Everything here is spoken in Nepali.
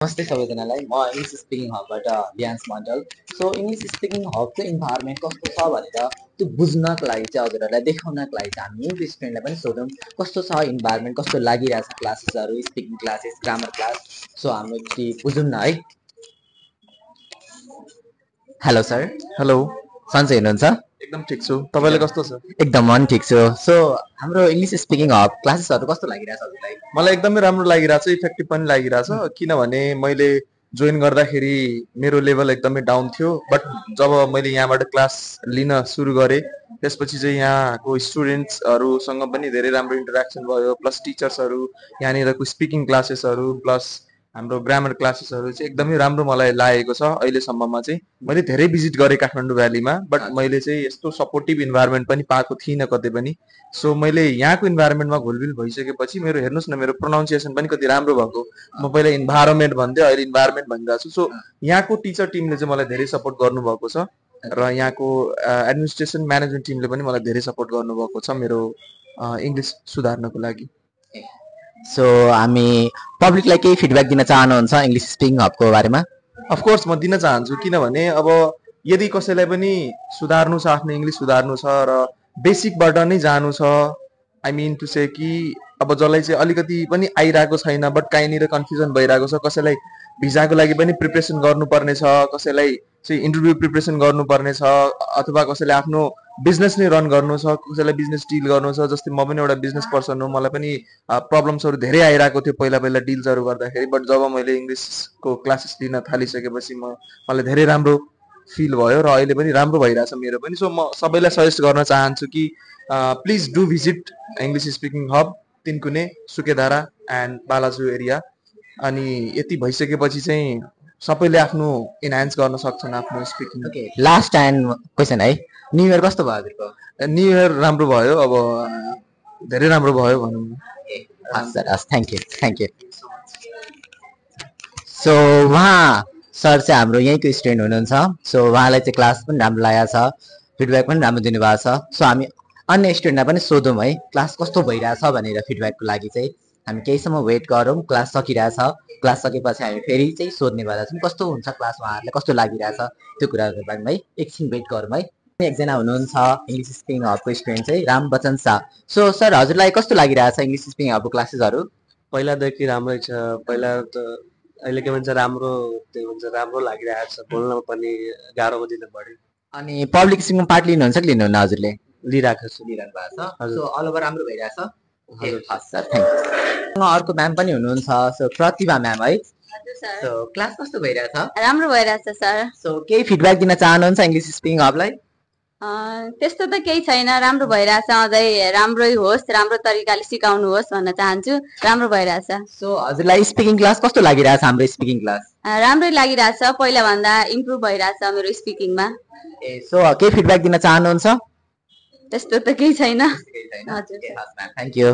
नमस्ते सबैजनालाई म इङ्ग्लिस स्पिकिङ हबबाट ड्यान्स मण्डल। सो इङ्ग्लिस स्पिकिङ हबको इन्भाइरोमेन्ट कस्तो छ भनेर त्यो बुझ्नको लागि चाहिँ हजुरहरूलाई देखाउनको लागि चाहिँ हामी इङ्ग्लिस स्टुडेन्टलाई पनि सोधौँ कस्तो छ इन्भाइरोमेन्ट, कस्तो लागिरहेछ क्लासेसहरू, speaking classes, grammar class. So हाम्रो एकचोटि बुझौँ न है। Hello sir. हेलो। सन्चै हुनुहुन्छ? एकदम ठिक छु, तपाईले कस्तो छ? एकदम मन ठिक छु। सो हाम्रो इङ्ग्लिस स्पिकिङ हब क्लासेसहरू कस्तो लागिरहेछ हजुरलाई? मलाई एकदमै राम्रो लागिरहेछ, इफेक्टिभ पनि लागिरहेछ, किनभने मैले जोइन गर्दाखेरि मेरो लेभल एकदमै डाउन थियो, बट जब मैले यहाँबाट क्लास लिन सुरु गरेँ त्यसपछि चाहिँ यहाँको स्टुडेन्ट्सहरूसँग पनि धेरै राम्रो इन्टरेक्सन भयो, प्लस टिचर्सहरू, यहाँनिरको स्पिकिङ क्लासेसहरू, प्लस हाम्रो ग्रामर क्लासेसहरू चाहिँ एकदमै राम्रो मलाई लागेको छ। अहिलेसम्ममा चाहिँ मैले धेरै भिजिट गरेँ काठमाडौँ भ्यालीमा, बट मैले चाहिँ यस्तो सपोर्टिभ इन्भाइरोमेन्ट पनि पाएको थिइनँ कतै पनि। सो मैले यहाँको इन्भाइरोमेन्टमा घुलमिल भइसकेपछि मेरो हेर्नुहोस् न, मेरो प्रोनाउन्सिएसन पनि कति राम्रो भएको। म पहिला इन्भाइरोमेन्ट भन्थेँ, अहिले इन्भाइरोमेन्ट भनिरहेको छु। सो यहाँको टिचर टिमले चाहिँ मलाई धेरै सपोर्ट गर्नुभएको छ र यहाँको एडमिनिस्ट्रेसन म्यानेजमेन्ट टिमले पनि मलाई धेरै सपोर्ट गर्नुभएको छ मेरो इङ्ग्लिस सुधार्नको लागि। सो हामी पब्लिकलाई केही फिडब्याक दिन चाहनुहुन्छ इङ्ग्लिस स्पिकिङ हबको बारेमा? अफकोर्स म दिन चाहन्छु, किनभने अब यदि कसैलाई पनि सुधार्नु छ, आफ्नो इङ्ग्लिस सुधार्नु छ र बेसिकबाट नै जानु छ, आई मिन टु से कि अब जसलाई चाहिँ अलिकति पनि आइरहेको छैन बट कहीँनिर कन्फ्युजन भइरहेको छ, कसैलाई भिजाको लागि पनि प्रिपरेसन गर्नुपर्ने छ, कसैलाई चाहिँ इन्टरभ्यू प्रिपरेसन गर्नुपर्ने छ, अथवा कसैले आफ्नो बिजनेस नै रन गर्नु छ, कसैलाई बिजनेस डिल गर्नु छ। जस्तै म पनि एउटा बिजनेस पर्सन हो, मलाई पनि प्रब्लम्सहरू धेरै आइरहेको थियो पहिला पहिला डिल्सहरू गर्दाखेरि, बट जब मैले इङ्ग्लिसको क्लासेस लिन थालिसकेपछि मलाई धेरै राम्रो फिल भयो र अहिले पनि राम्रो भइरहेछ मेरो पनि। सो म सबैलाई सजेस्ट गर्न चाहन्छु कि please do visit English speaking hub, Tinkune, Sukedhara and Balaju area. अनि यति भइसकेपछि चाहिँ सबैले आफ्नो इन्हान्स गर्न सक्छन् आफ्नो speaking. Okay, last and question है, न्यु इयर कस्तो भयो हजुरको? न्यु इयर राम्रो भयो, अब धेरै राम्रो भयो भनौँ न। हस् सर, हस्, thank you, thank you. So उहाँ सर चाहिँ हाम्रो यहीँको स्टुडेन्ट हुनुहुन्छ। सो उहाँलाई चाहिँ क्लास पनि राम्रो लागेको छ, फिडब्याक पनि राम्रो दिनुभएको छ। सो हामी अन्य स्टुडेन्टलाई पनि सोधौँ है क्लास कस्तो भइरहेछ भनेर फिडब्याकको लागि चाहिँ हामी केहीसम्म वेट गरौँ। क्लास सकिरहेछ, क्लास सकेपछि हामी फेरि चाहिँ सोध्नेवाला छौँ कस्तो हुन्छ क्लास, उहाँहरूलाई कस्तो लागिरहेछ त्यो कुराहरूको बारेमा है। एकछिन वेट गरौँ है। एकजना हुनुहुन्छ इङ्ग्लिस स्पिकिङ हबको स्टुडेन्ट चाहिँ रामबचन शाह। सो सर, हजुरलाई कस्तो लागिरहेछ इङ्ग्लिस स्पिकिङ हबको क्लासेसहरू? पहिलादेखि राम्रै छ, पहिला त अहिले के भन्छ राम्रो, त्यही भन्छ राम्रो लागिरहेको छ, बोल्न पनि गाह्रो दिन बढ्यो। अनि पब्लिक स्पिकिङमा पार्ट लिनुहुन्छ कि लिनुहुन्न हजुरले? लिइरहेको छु। लिइरहनु भएको छ। सो अल ओभर राम्रो भइरहेछ? हस् सर, थ्याङ्क यू। अर्को म्याम पनि हुनुहुन्छ, सो प्रतिभा म्याम है। सो क्लास कस्तो भइरहेछ? राम्रो भइरहेछ सर। सो केही फिडब्याक दिन चाहनुहुन्छ इङ्ग्लिस स्पिकिङ हबलाई? त्यस्तो त केही छैन, राम्रो भइरहेछ, अझै राम्रै होस्, राम्रो तरिकाले सिकाउनु होस् भन्न चाहन्छु। राम्रो भइरहेछ। सो हजुरलाई स्पिकिङ क्लास कस्तो लागिरहेछ? हाम्रो स्पिकिङ क्लास राम्रै लागिरहेछ, पहिला भन्दा इम्प्रुभ भइरहेछ मेरो स्पिकिङमा। ए, सो केही फिडब्याक दिन चाहनुहुन्छ? त्यस्तो त केही छैन। हजुर, थ्याङ्क यू।